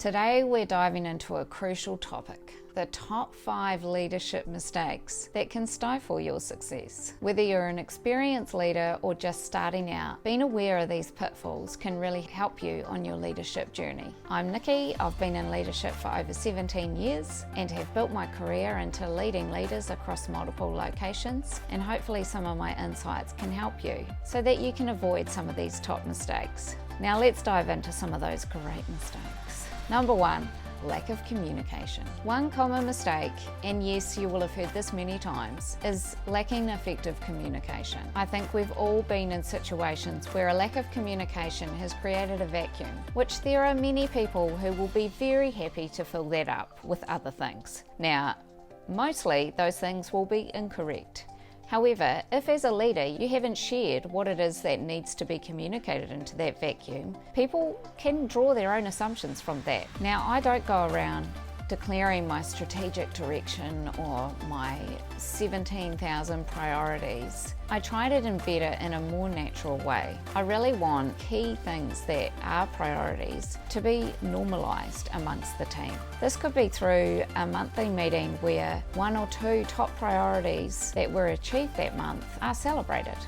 Today we're diving into a crucial topic, the top 5 leadership mistakes that can stifle your success. Whether you're an experienced leader or just starting out, being aware of these pitfalls can really help you on your leadership journey. I'm Nikki, I've been in leadership for over 17 years and have built my career into leading leaders across multiple locations, and hopefully some of my insights can help you so that you can avoid some of these top mistakes. Now let's dive into some of those great mistakes. Number 1, lack of communication. One common mistake, and yes, you will have heard this many times, is lacking effective communication. I think we've all been in situations where a lack of communication has created a vacuum, which there are many people who will be very happy to fill that up with other things. Now, mostly those things will be incorrect. However, if as a leader you haven't shared what it is that needs to be communicated into that vacuum, people can draw their own assumptions from that. Now, I don't go around declaring my strategic direction or my 17,000 priorities. I try to embed it in a more natural way. I really want key things that are priorities to be normalised amongst the team. This could be through a monthly meeting where 1 or 2 top priorities that were achieved that month are celebrated.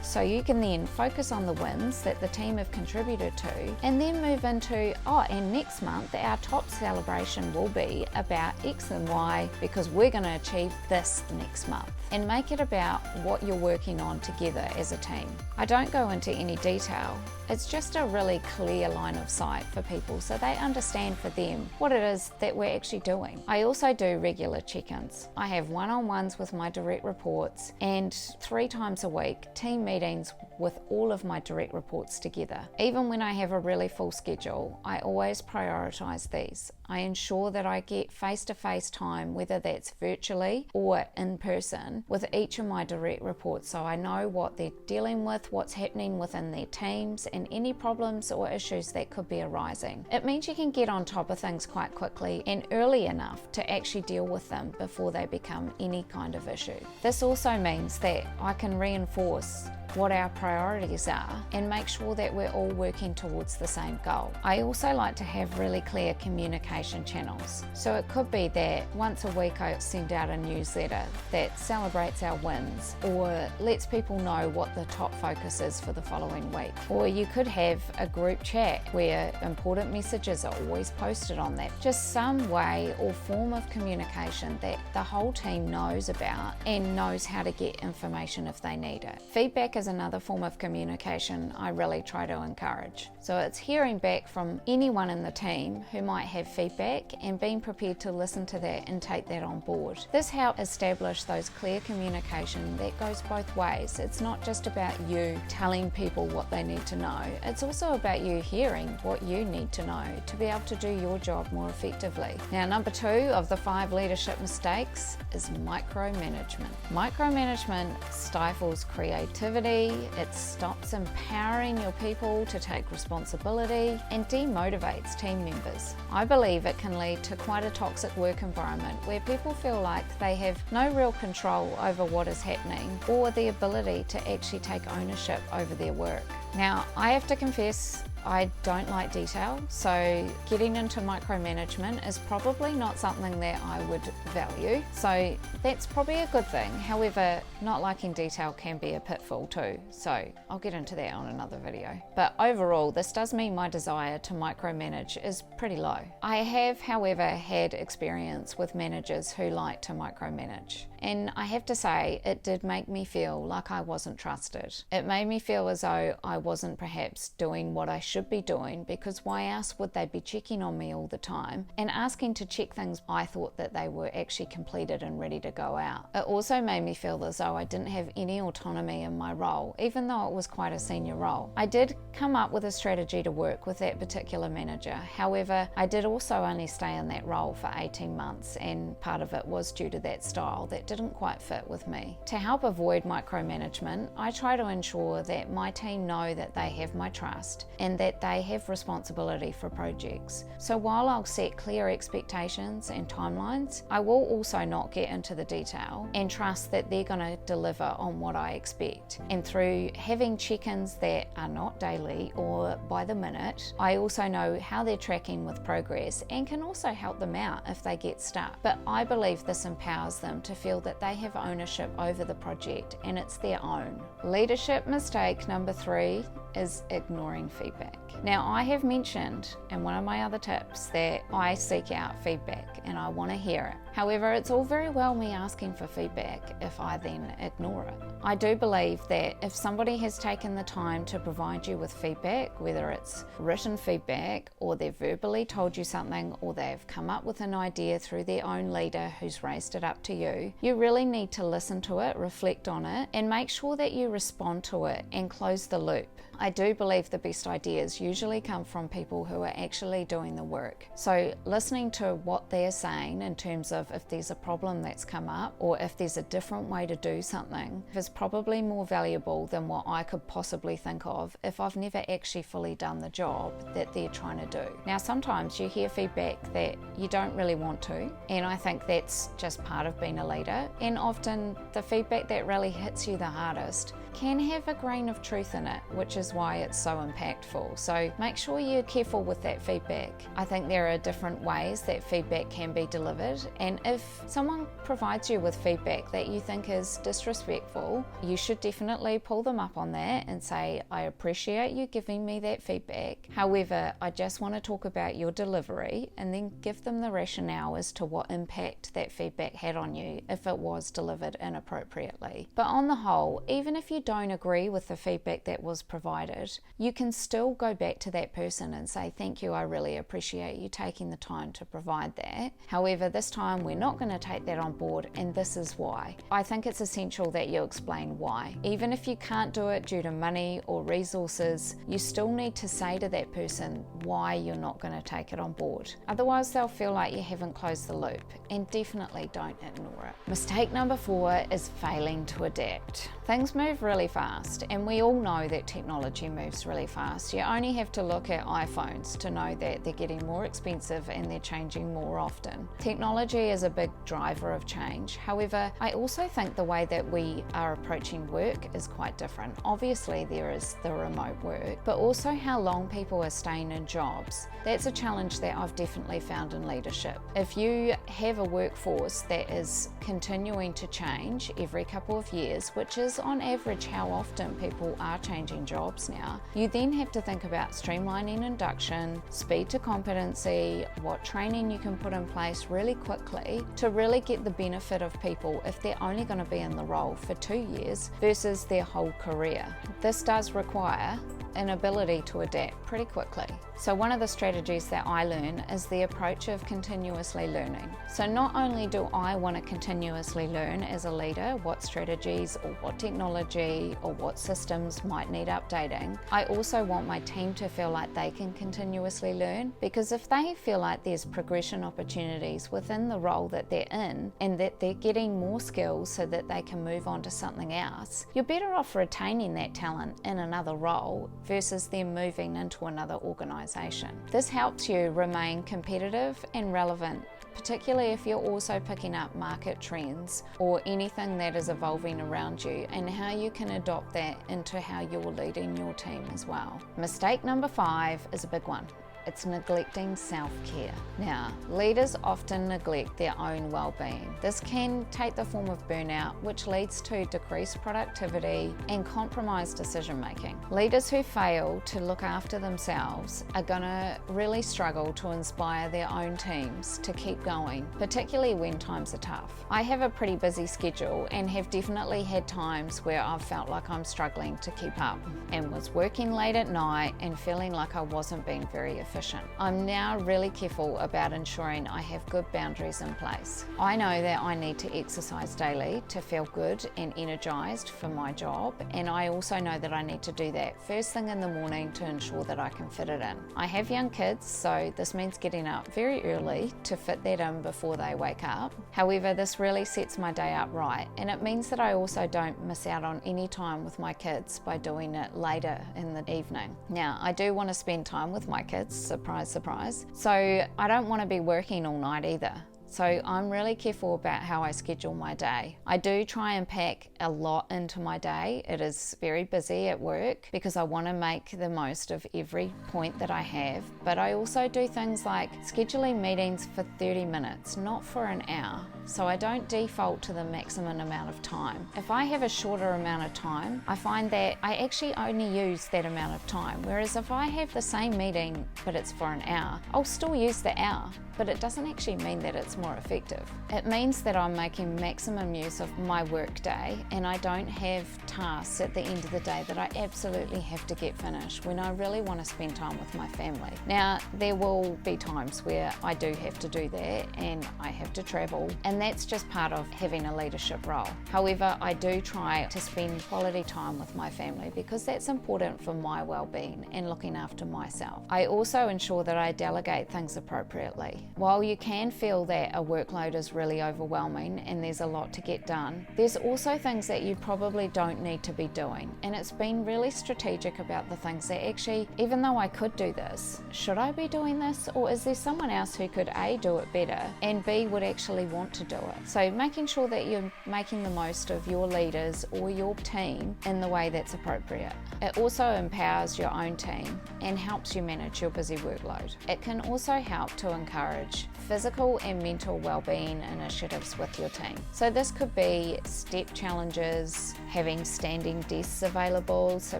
So you can then focus on the wins that the team have contributed to and then move into, and next month our top celebration will be about X and Y because we're going to achieve this next month. And make it about what you're working on together as a team. I don't go into any detail. It's just a really clear line of sight for people so they understand for them what it is that we're actually doing. I also do regular check-ins. I have one-on-ones with my direct reports and 3 times a week team meetings with all of my direct reports together. Even when I have a really full schedule, I always prioritize these. I ensure that I get face-to-face time, whether that's virtually or in person, with each of my direct reports so I know what they're dealing with, what's happening within their teams, and any problems or issues that could be arising. It means you can get on top of things quite quickly and early enough to actually deal with them before they become any kind of issue. This also means that I can reinforce what our priorities are and make sure that we're all working towards the same goal. I also like to have really clear communication channels. So it could be that once a week I send out a newsletter that celebrates our wins or lets people know what the top focus is for the following week. Or you could have a group chat where important messages are always posted on that. Just some way or form of communication that the whole team knows about and knows how to get information if they need it. Feedback is another form of communication I really try to encourage. So it's hearing back from anyone in the team who might have feedback and being prepared to listen to that and take that on board. This helps establish those clear communication that goes both ways. It's not just about you telling people what they need to know. It's also about you hearing what you need to know to be able to do your job more effectively. Now, number 2 of the 5 leadership mistakes is micromanagement. Micromanagement stifles creativity, it stops empowering your people to take responsibility and demotivates team members. I believe it can lead to quite a toxic work environment where people feel like they have no real control over what is happening or the ability to actually take ownership over their work. Now, I have to confess, I don't like detail, so getting into micromanagement is probably not something that I would value, so that's probably a good thing. However, not liking detail can be a pitfall too, so I'll get into that on another video. But overall, this does mean my desire to micromanage is pretty low. I have, however, had experience with managers who like to micromanage. And I have to say, it did make me feel like I wasn't trusted. It made me feel as though I wasn't perhaps doing what I should be doing, because why else would they be checking on me all the time and asking to check things I thought that they were actually completed and ready to go out. It also made me feel as though I didn't have any autonomy in my role, even though it was quite a senior role. I did come up with a strategy to work with that particular manager. However, I did also only stay in that role for 18 months, and part of it was due to that style that didn't quite fit with me. To help avoid micromanagement, I try to ensure that my team knows know that they have my trust and that they have responsibility for projects. So while I'll set clear expectations and timelines, I will also not get into the detail and trust that they're going to deliver on what I expect. And through having check-ins that are not daily or by the minute, I also know how they're tracking with progress and can also help them out if they get stuck. But I believe this empowers them to feel that they have ownership over the project and it's their own. Leadership mistake number 3 is ignoring feedback. Now, I have mentioned in one of my other tips that I seek out feedback and I want to hear it. However, it's all very well me asking for feedback if I then ignore it. I do believe that if somebody has taken the time to provide you with feedback, whether it's written feedback or they've verbally told you something or they've come up with an idea through their own leader who's raised it up to you, you really need to listen to it, reflect on it, and make sure that you respond to it and close the loop. I do believe the best ideas usually come from people who are actually doing the work. So listening to what they're saying in terms of if there's a problem that's come up or if there's a different way to do something is probably more valuable than what I could possibly think of if I've never actually fully done the job that they're trying to do. Now, sometimes you hear feedback that you don't really want to, and I think that's just part of being a leader. And often the feedback that really hits you the hardest can have a grain of truth in it, which is why it's so impactful. So make sure you're careful with that feedback. I think there are different ways that feedback can be delivered, and if someone provides you with feedback that you think is disrespectful, you should definitely pull them up on that and say, I appreciate you giving me that feedback. However, I just want to talk about your delivery, and then give them the rationale as to what impact that feedback had on you if it was delivered inappropriately. But on the whole, even if you don't agree with the feedback that was provided, you can still go back to that person and say, thank you, I really appreciate you taking the time to provide that. However, this time we're not going to take that on board, and this is why. I think it's essential that you explain why. Even if you can't do it due to money or resources, you still need to say to that person why you're not going to take it on board. Otherwise, they'll feel like you haven't closed the loop, and definitely don't ignore it. Mistake number 4 is failing to adapt. Things move really fast, and we all know that technology moves really fast. You only have to look at iPhones to know that they're getting more expensive and they're changing more often. Technology is a big driver of change. However, I also think the way that we are approaching work is quite different. Obviously, there is the remote work, but also how long people are staying in jobs. That's a challenge that I've definitely found in leadership. If you have a workforce that is continuing to change every couple of years, which is on average how often people are changing jobs now, you then have to think about streamlining induction, speed to competency, what training you can put in place really quickly to really get the benefit of people if they're only going to be in the role for 2 years versus their whole career. This does require an ability to adapt pretty quickly. So one of the strategies that I learn is the approach of continuously learning. So not only do I want to continuously learn as a leader what strategies or what technology or what systems might need updating, I also want my team to feel like they can continuously learn, because if they feel like there's progression opportunities within the role that they're in and that they're getting more skills so that they can move on to something else, you're better off retaining that talent in another role versus them moving into another organisation. This helps you remain competitive and relevant, particularly if you're also picking up market trends or anything that is evolving around you, and how you can adopt that into how you're leading your team as well. Mistake number 5 is a big one. It's neglecting self-care. Now, leaders often neglect their own well-being. This can take the form of burnout, which leads to decreased productivity and compromised decision-making. Leaders who fail to look after themselves are gonna really struggle to inspire their own teams to keep going, particularly when times are tough. I have a pretty busy schedule and have definitely had times where I've felt like I'm struggling to keep up and was working late at night and feeling like I wasn't being very effective. efficient. I'm now really careful about ensuring I have good boundaries in place. I know that I need to exercise daily to feel good and energized for my job, and I also know that I need to do that first thing in the morning to ensure that I can fit it in. I have young kids, so this means getting up very early to fit that in before they wake up. However, this really sets my day up right, and it means that I also don't miss out on any time with my kids by doing it later in the evening. Now, I do want to spend time with my kids, surprise, surprise, so I don't want to be working all night either. So I'm really careful about how I schedule my day. I do try and pack a lot into my day. It is very busy at work because I want to make the most of every point that I have. But I also do things like scheduling meetings for 30 minutes, not for an hour. So I don't default to the maximum amount of time. If I have a shorter amount of time, I find that I actually only use that amount of time. Whereas if I have the same meeting, but it's for an hour, I'll still use the hour, but it doesn't actually mean that it's more effective. It means that I'm making maximum use of my work day, and I don't have tasks at the end of the day that I absolutely have to get finished when I really want to spend time with my family. Now, there will be times where I do have to do that and I have to travel, and that's just part of having a leadership role. However, I do try to spend quality time with my family because that's important for my well-being and looking after myself. I also ensure that I delegate things appropriately. While you can feel that a workload is really overwhelming and there's a lot to get done, there's also things that you probably don't need to be doing, and it's been really strategic about the things that actually, even though I could do this, should I be doing this, or is there someone else who could A, do it better, and B, would actually want to do it? So making sure that you're making the most of your leaders or your team in the way that's appropriate. It also empowers your own team and helps you manage your busy workload. It can also help to encourage physical and mental well-being initiatives with your team. So this could be step challenges, having standing desks available so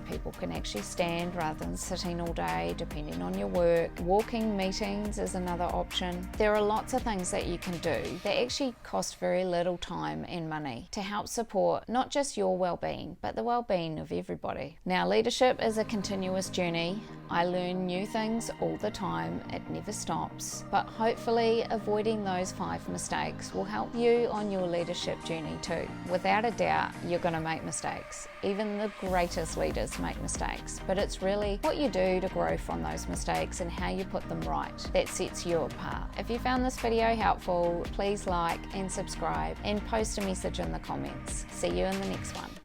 people can actually stand rather than sitting all day, depending on your work. Walking meetings is another option. There are lots of things that you can do that actually cost very little time and money to help support not just your well-being, but the well-being of everybody. Now, leadership is a continuous journey. I learn new things all the time, it never stops, but hopefully avoiding those 5 mistakes will help you on your leadership journey too. Without a doubt, you're going to make mistakes. Even the greatest leaders make mistakes, but it's really what you do to grow from those mistakes and how you put them right that sets you apart. If you found this video helpful, please like and subscribe and post a message in the comments. See you in the next one.